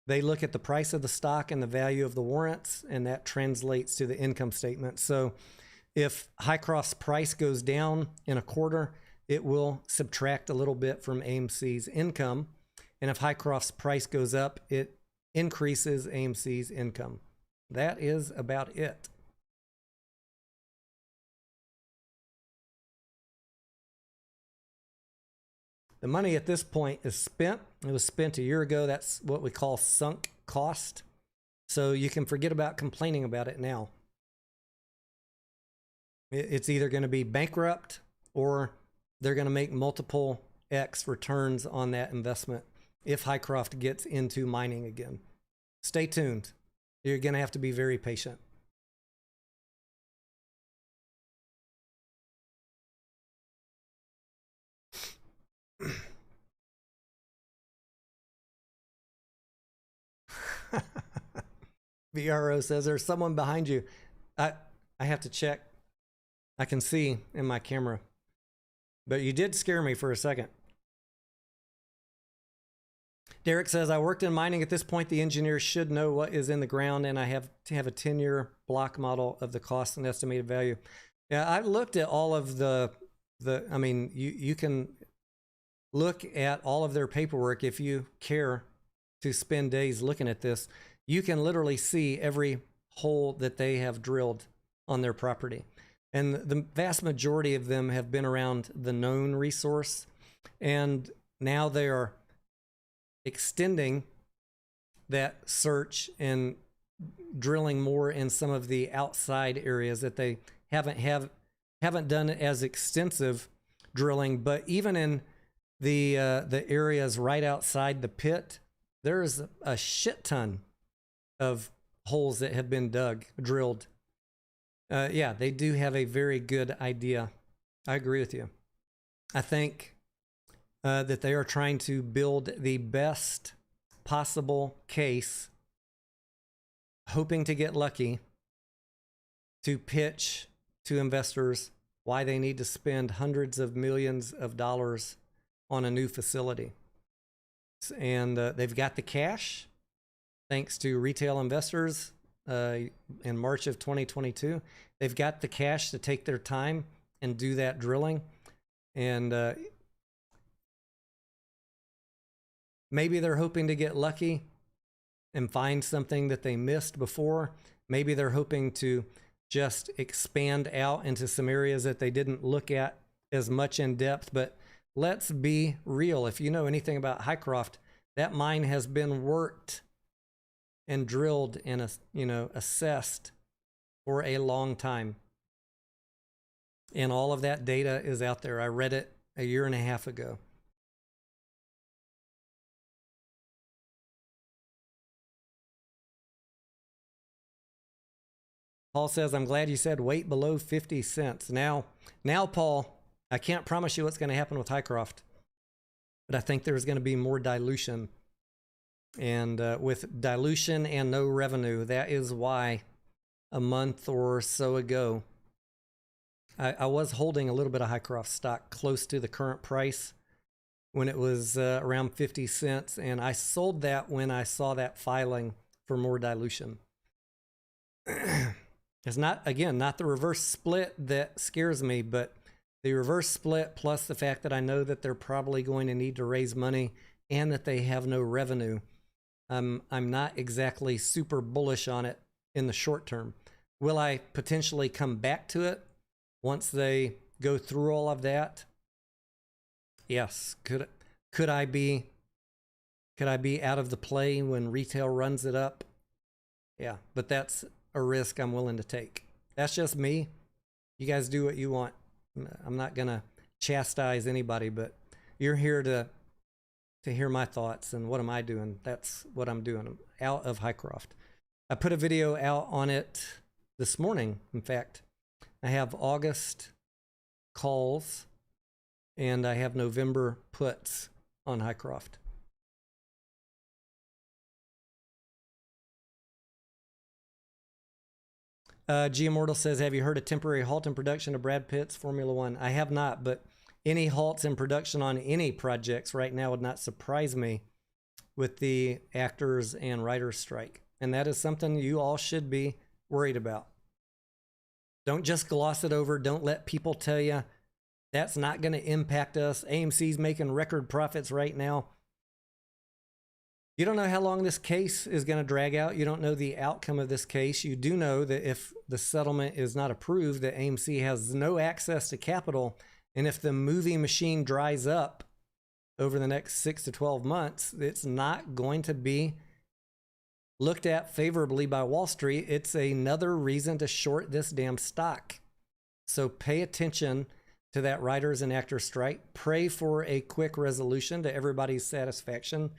They look at the price of the stock and the value of the warrants, and that translates to the income statement. So if Hycroft's price goes down in a quarter, it will subtract a little bit from AMC's income. And if Hycroft's price goes up, it increases AMC's income. That is about it. The money at this point is spent. It was spent a year ago. That's what we call sunk cost. So you can forget about complaining about it now. It's either going to be bankrupt or they're going to make multiple X returns on that investment if Hycroft gets into mining again. Stay tuned. You're going to have to be very patient. VRO says there's someone behind you. I have to check. I can see in my camera. But you did scare me for a second. Derek says, I worked in mining. At this point, the engineers should know what is in the ground, and I have to have a 10-year block model of the cost and estimated value. Yeah, I looked at all of I mean, you can look at all of their paperwork if you care to spend days looking at this. You can literally see every hole that they have drilled on their property. And the vast majority of them have been around the known resource. And now they are extending that search and drilling more in some of the outside areas that they haven't done as extensive drilling. But even in the areas right outside the pit, there's a shit ton of holes that have been drilled. Yeah, they do have a very good idea. I agree with you. I think that they are trying to build the best possible case, hoping to get lucky, to pitch to investors why they need to spend hundreds of millions of dollars on a new facility. And they've got the cash, thanks to retail investors in March of 2022. They've got the cash to take their time and do that drilling. And maybe they're hoping to get lucky and find something that they missed before. Maybe they're hoping to just expand out into some areas that they didn't look at as much in depth. But let's be real. If you know anything about Hycroft, that mine has been worked and drilled and, assessed for a long time. And all of that data is out there. I read it a year and a half ago. Paul says, I'm glad you said wait below 50 cents. Now, Paul, I can't promise you what's going to happen with Hycroft, but I think there's going to be more dilution. And with dilution and no revenue, that is why a month or so ago, I was holding a little bit of Hycroft stock close to the current price when it was around 50 cents. And I sold that when I saw that filing for more dilution. It's not, again, not the reverse split that scares me, but the reverse split plus the fact that I know that they're probably going to need to raise money and that they have no revenue. I'm not exactly super bullish on it in the short term. Will I potentially come back to it once they go through all of that? Yes. Could I be out of the play when retail runs it up? Yeah, but that's a risk I'm willing to take. That's just me. You guys do what you want. I'm not gonna chastise anybody, but you're here to hear my thoughts and what am I doing? That's what I'm doing. I'm out of Hycroft. I put a video out on it this morning. In fact, I have August calls and I have November puts on Hycroft. G Immortal says, have you heard a temporary halt in production of Brad Pitt's Formula One? I have not, but any halts in production on any projects right now would not surprise me with the actors and writers strike. And that is something you all should be worried about. Don't just gloss it over. Don't let people tell you that's not going to impact us. AMC's making record profits right now. You don't know how long this case is going to drag out. You don't know the outcome of this case. You do know that if the settlement is not approved, that AMC has no access to capital. And if the movie machine dries up over the next 6 to 12 months, it's not going to be looked at favorably by Wall Street. It's another reason to short this damn stock. So pay attention to that writers and actors strike. Pray for a quick resolution to everybody's satisfaction.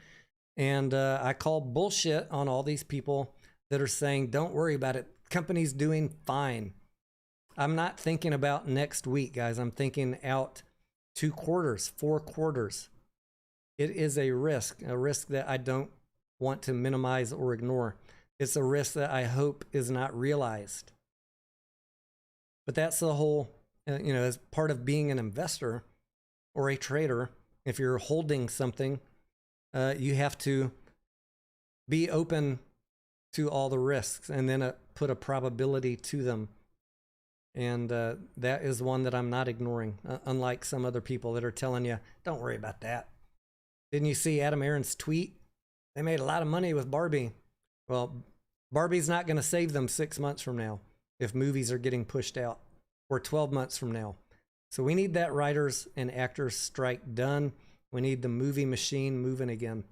And I call bullshit on all these people that are saying, don't worry about it. Company's doing fine. I'm not thinking about next week, guys. I'm thinking out 2 quarters, 4 quarters. It is a risk that I don't want to minimize or ignore. It's a risk that I hope is not realized. But that's the whole, as part of being an investor or a trader, if you're holding something, you have to be open to all the risks and then put a probability to them. And that is one that I'm not ignoring, unlike some other people that are telling you, don't worry about that. Didn't you see Adam Aaron's tweet? They made a lot of money with Barbie. Well, Barbie's not going to save them 6 months from now if movies are getting pushed out, or 12 months from now. So we need that writers and actors strike done. We need the movie machine moving again.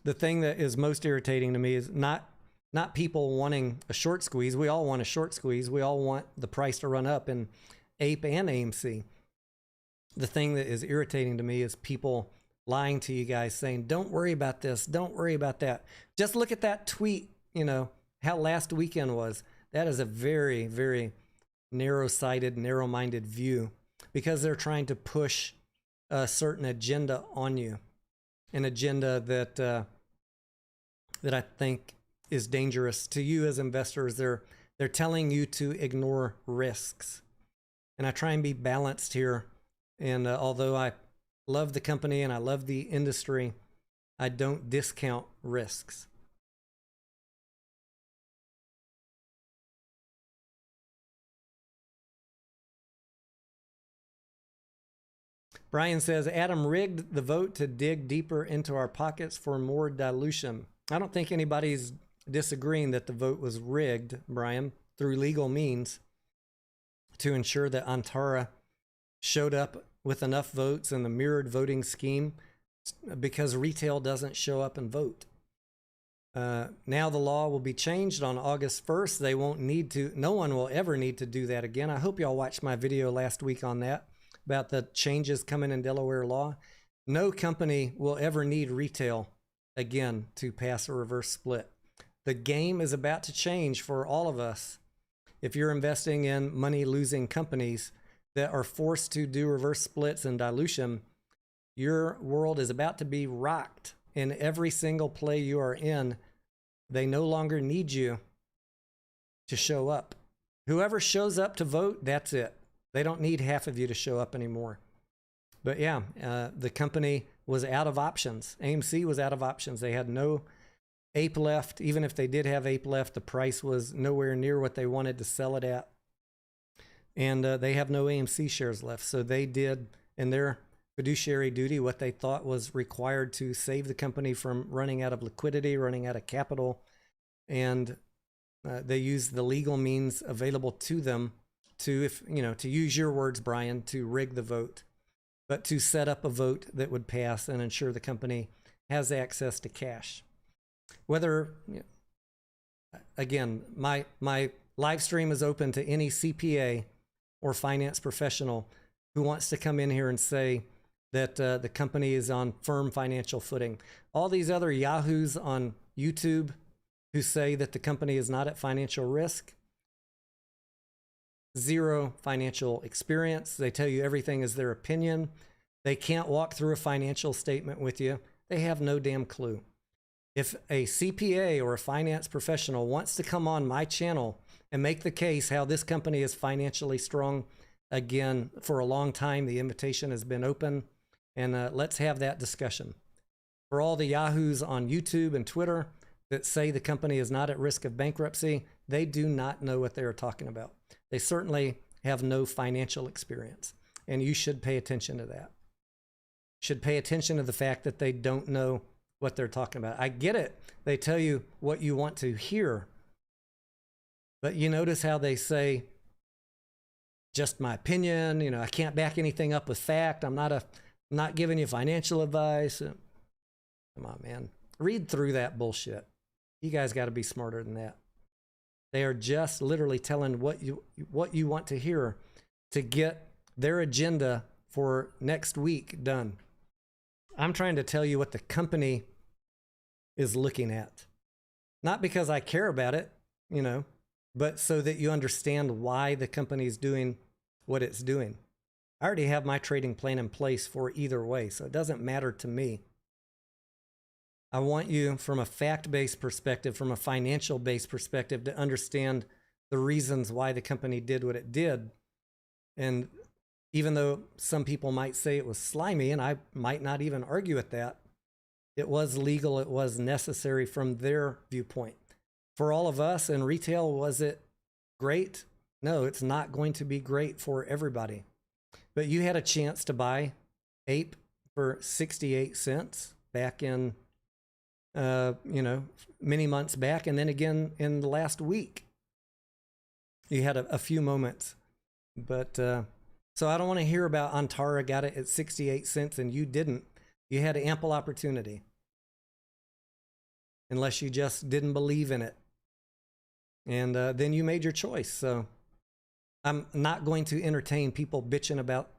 The thing that is most irritating to me is not people wanting a short squeeze. We all want a short squeeze. We all want the price to run up in APE and AMC. The thing that is irritating to me is people lying to you guys saying, don't worry about this. Don't worry about that. Just look at that tweet, how last weekend was. That is a very, very narrow-sighted, narrow-minded view because they're trying to push a certain agenda on you, an agenda that I think is dangerous to you as investors. They're telling you to ignore risks, and I try and be balanced here. And although I love the company and I love the industry, I don't discount risks. Brian says, Adam rigged the vote to dig deeper into our pockets for more dilution. I don't think anybody's disagreeing that the vote was rigged, Brian, through legal means to ensure that Antara showed up with enough votes in the mirrored voting scheme because retail doesn't show up and vote. Now the law will be changed on August 1st. They won't need to, no one will ever need to do that again. I hope y'all watched my video last week on that, about the changes coming in Delaware law. No company will ever need retail again to pass a reverse split. The game is about to change for all of us. If you're investing in money-losing companies that are forced to do reverse splits and dilution, your world is about to be rocked. In every single play you are in, they no longer need you to show up. Whoever shows up to vote, that's it. They don't need half of you to show up anymore. But yeah, the company was out of options. AMC was out of options. They had no ape left. Even if they did have ape left, the price was nowhere near what they wanted to sell it at. And they have no AMC shares left. So they did, in their fiduciary duty, what they thought was required to save the company from running out of liquidity, running out of capital. And they used the legal means available to them to, if you know, to use your words, Brian, to rig the vote, but to set up a vote that would pass and ensure the company has access to cash. Whether, you know, again, my live stream is open to any CPA or finance professional who wants to come in here and say that the company is on firm financial footing. All these other yahoos on YouTube who say that the company is not at financial risk, zero financial experience. They tell you everything is their opinion. They can't walk through a financial statement with you. They have no damn clue. If a CPA or a finance professional wants to come on my channel and make the case how this company is financially strong, again, for a long time, the invitation has been open, and let's have that discussion. For all the yahoos on YouTube and Twitter that say the company is not at risk of bankruptcy, they do not know what they are talking about. They certainly have no financial experience, and you should pay attention to that. Should pay attention to the fact that they don't know what they're talking about. I get it. They tell you what you want to hear, but you notice how they say, just my opinion, you know, I can't back anything up with fact. I'm not giving you financial advice. Come on, man. Read through that bullshit. You guys got to be smarter than that. They are just literally telling what you want to hear to get their agenda for next week done. I'm trying to tell you what the company is looking at. Not because I care about it, you know, but so that you understand why the company is doing what it's doing. I already have my trading plan in place for either way, so it doesn't matter to me. I want you, from a fact-based perspective, from a financial-based perspective, to understand the reasons why the company did what it did. And even though some people might say it was slimy, and I might not even argue with that, it was legal, it was necessary from their viewpoint. For all of us in retail, was it great? No, it's not going to be great for everybody. But you had a chance to buy ape for 68 cents back in, you know, many months back. And then again in the last week, you had a few moments. But so I don't want to hear about Antara got it at 68 cents and you didn't. You had ample opportunity. Unless you just didn't believe in it. And then you made your choice. So I'm not going to entertain people bitching about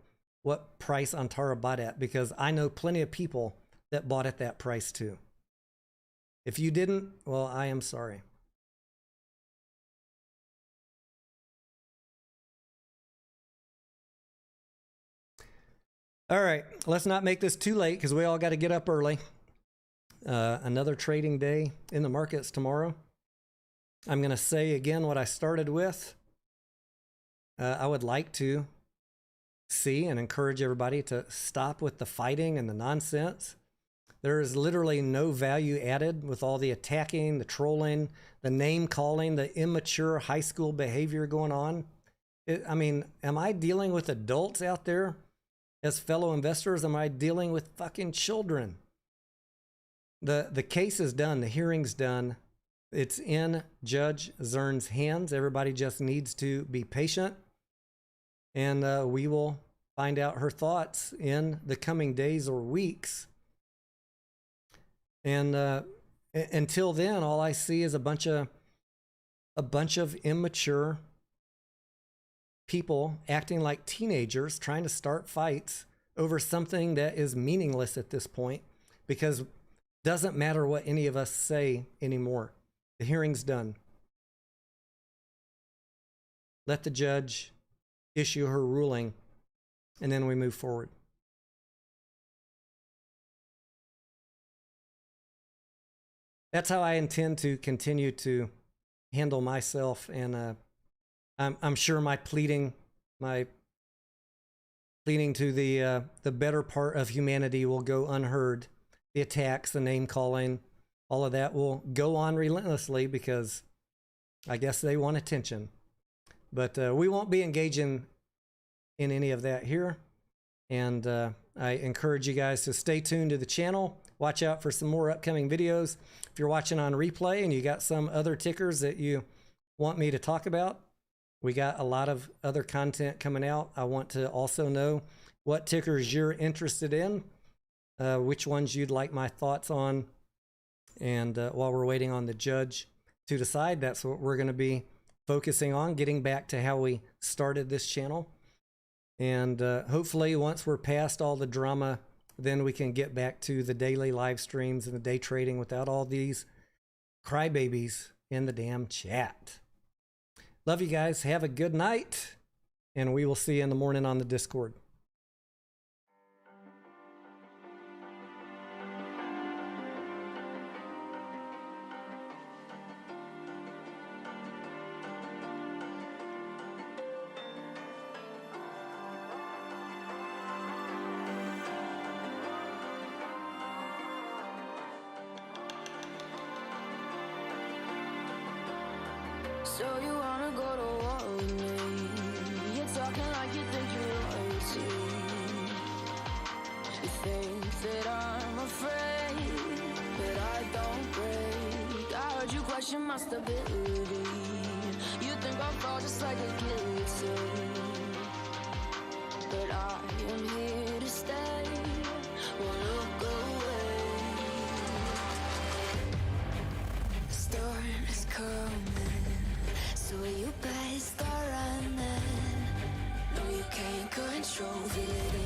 what price Antara bought at, because I know plenty of people that bought at that price too. If you didn't, well, I am sorry. All right, let's not make this too late because we all got to get up early. Another trading day in the markets tomorrow. I'm going to say again what I started with. I would like to see and encourage everybody to stop with the fighting and the nonsense. There is literally no value added with all the attacking, the trolling, the name calling, the immature high school behavior going on. I mean, am I dealing with adults out there as fellow investors? Am I dealing with fucking children? the case is done. The hearing's done. It's in Judge Zurn's hands. Everybody just needs to be patient. And we will find out her thoughts in the coming days or weeks. And until then, all I see is a bunch of immature people acting like teenagers, trying to start fights over something that is meaningless at this point, because it doesn't matter what any of us say anymore. The hearing's done. Let the judge issue her ruling, and then we move forward. That's how I intend to continue to handle myself, and I'm sure my pleading to the better part of humanity will go unheard. The attacks, the name calling, all of that will go on relentlessly because I guess they want attention. But we won't be engaging in any of that here. And I encourage you guys to stay tuned to the channel. Watch out for some more upcoming videos. If you're watching on replay and you got some other tickers that you want me to talk about, we got a lot of other content coming out. I want to also know what tickers you're interested in, which ones you'd like my thoughts on. And while we're waiting on the judge to decide, that's what we're going to be focusing on, getting back to how we started this channel. And hopefully once we're past all the drama, then we can get back to the daily live streams and the day trading without all these crybabies in the damn chat. Love you guys. Have a good night, and we will see you in the morning on the Discord. So you wanna go to war with me? You're talking like you think you're royalty. You think that I'm afraid, but I don't break. I heard you question my stability. You think I'll fall just like a guillotine, but I am here to stay. Won't look away. The storm is coming, so you better start running. No, you can't control it.